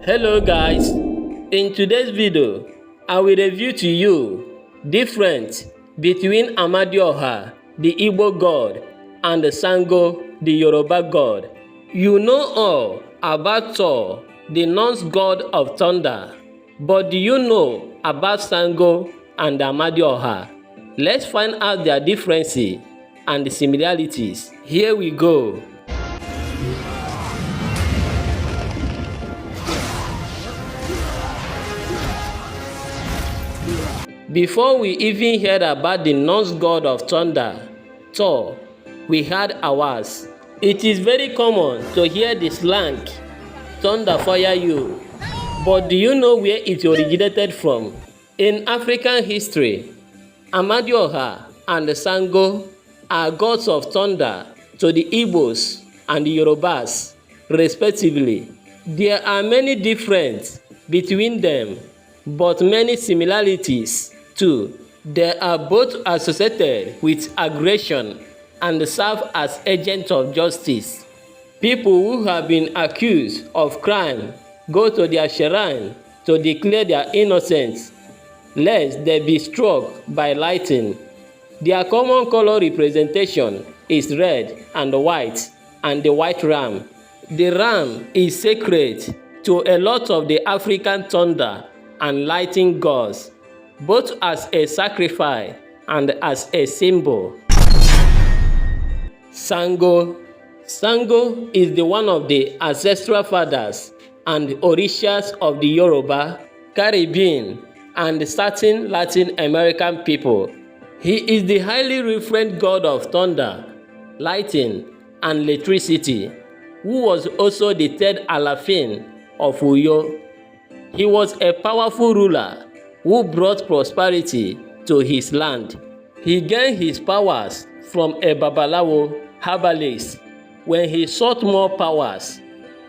Hello guys, in today's video, I will review to you difference between Amadioha, the Igbo god, and Sango, the Yoruba god. You know all about Thor, the Norse god of thunder, but do you know about Sango and Amadioha? Let's find out their differences and the similarities. Here we go. Before we even heard about the Norse god of thunder, Thor, we had ours. It is very common to hear the slang, thunder fire you. But do you know where it originated from? In African history, Amadioha and Sango are gods of thunder to the Igbos and the Yorubas, respectively. There are many differences between them, but many similarities too. They are both associated with aggression and serve as agents of justice. People who have been accused of crime go to their shrine to declare their innocence, lest they be struck by lightning. Their common color representation is red and white, and the white ram. The ram is sacred to a lot of the African thunder and lightning gods, both as a sacrifice and as a symbol. Sango. Sango is the one of the ancestral fathers and orishas of the Yoruba, Caribbean, and certain Latin American people. He is the highly revered god of thunder, lightning, and electricity, who was also the third Alafin of Uyo. He was a powerful ruler who brought prosperity to his land. He gained his powers from a Babalawo herbalist when he sought more powers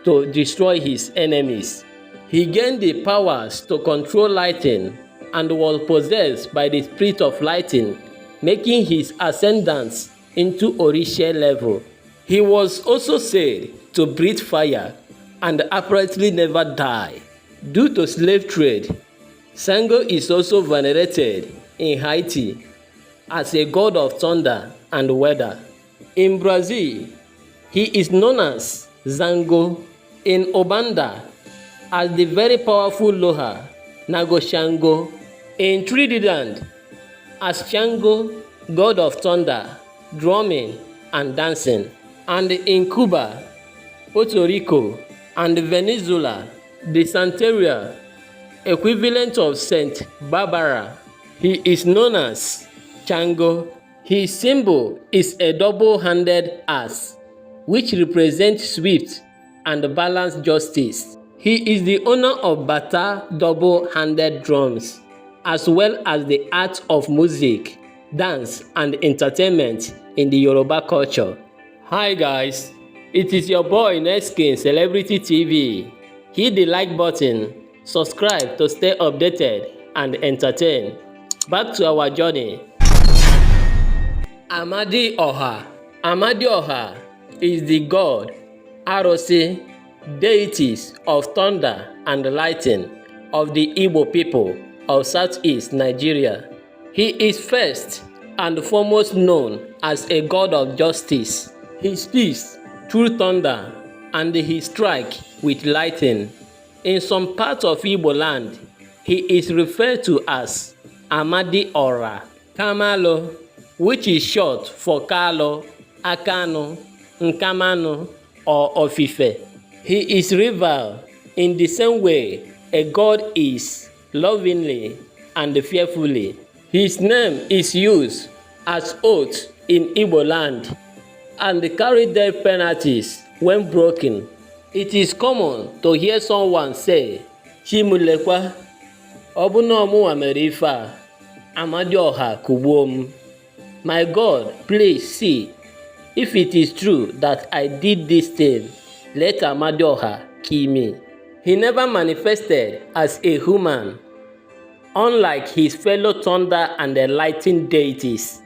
to destroy his enemies. He gained the powers to control lightning and was possessed by the spirit of lightning, making his ascendance into Orisha level. He was also said to breathe fire and apparently never die. Due to slave trade, Sango is also venerated in Haiti as a god of thunder and weather. In Brazil, he is known as Sango. In Obanda, as the very powerful Loha, Nagoshango. In Trinidad, as Shango, god of thunder, drumming, and dancing. And in Cuba, Puerto Rico, and Venezuela, the Santeria, equivalent of Saint Barbara, he is known as Chango. His symbol is a double-handed axe, which represents swift and balanced justice. He is the owner of Bata double-handed drums, as well as the art of music, dance, and entertainment in the Yoruba culture. Hi guys, it is your boy Nextking Celebrity TV. Hit the like button, subscribe to stay updated and entertained. Back to our journey. Amadioha. Amadioha is the god, ALUSI, deities of thunder and lightning of the Igbo people of southeast Nigeria. He is first and foremost known as a god of justice. He speaks through thunder and he strikes with lightning. In some parts of Igbo land, he is referred to as Amadioha, Kamalo, which is short for Kalo, Akano, Nkamano, or Ofife. He is revered in the same way a god is lovingly and fearfully. His name is used as oath in Igbo land and carry death penalties when broken. It is common to hear someone say, Chimulekwa, Obuna ọmụnwa mere ife a, Amadioha kugbuo m. My God, please see, if it is true that I did this thing, let Amadioha kill me. He never manifested as a human, unlike his fellow thunder and lightning deities.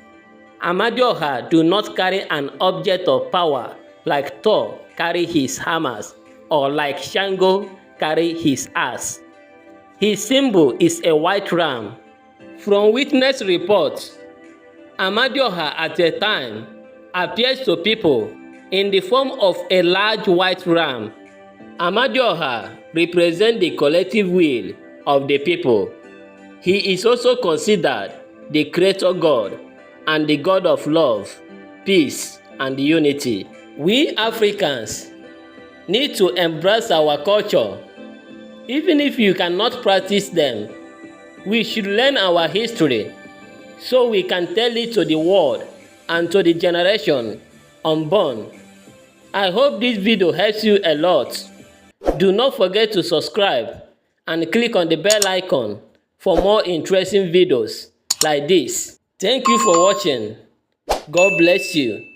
Amadioha do not carry an object of power like Thor carry his hammers, or like Shango carry his axe. His symbol is a white ram. From witness reports, Amadioha at a time appears to people in the form of a large white ram. Amadioha represents the collective will of the people. He is also considered the creator god and the god of love, peace, and unity. We Africans need to embrace our culture. Even if you cannot practice them, we should learn our history so we can tell it to the world and to the generation unborn. I hope this video helps you a lot. Do not forget to subscribe and click on the bell icon for more interesting videos like this. Thank you for watching. God bless you.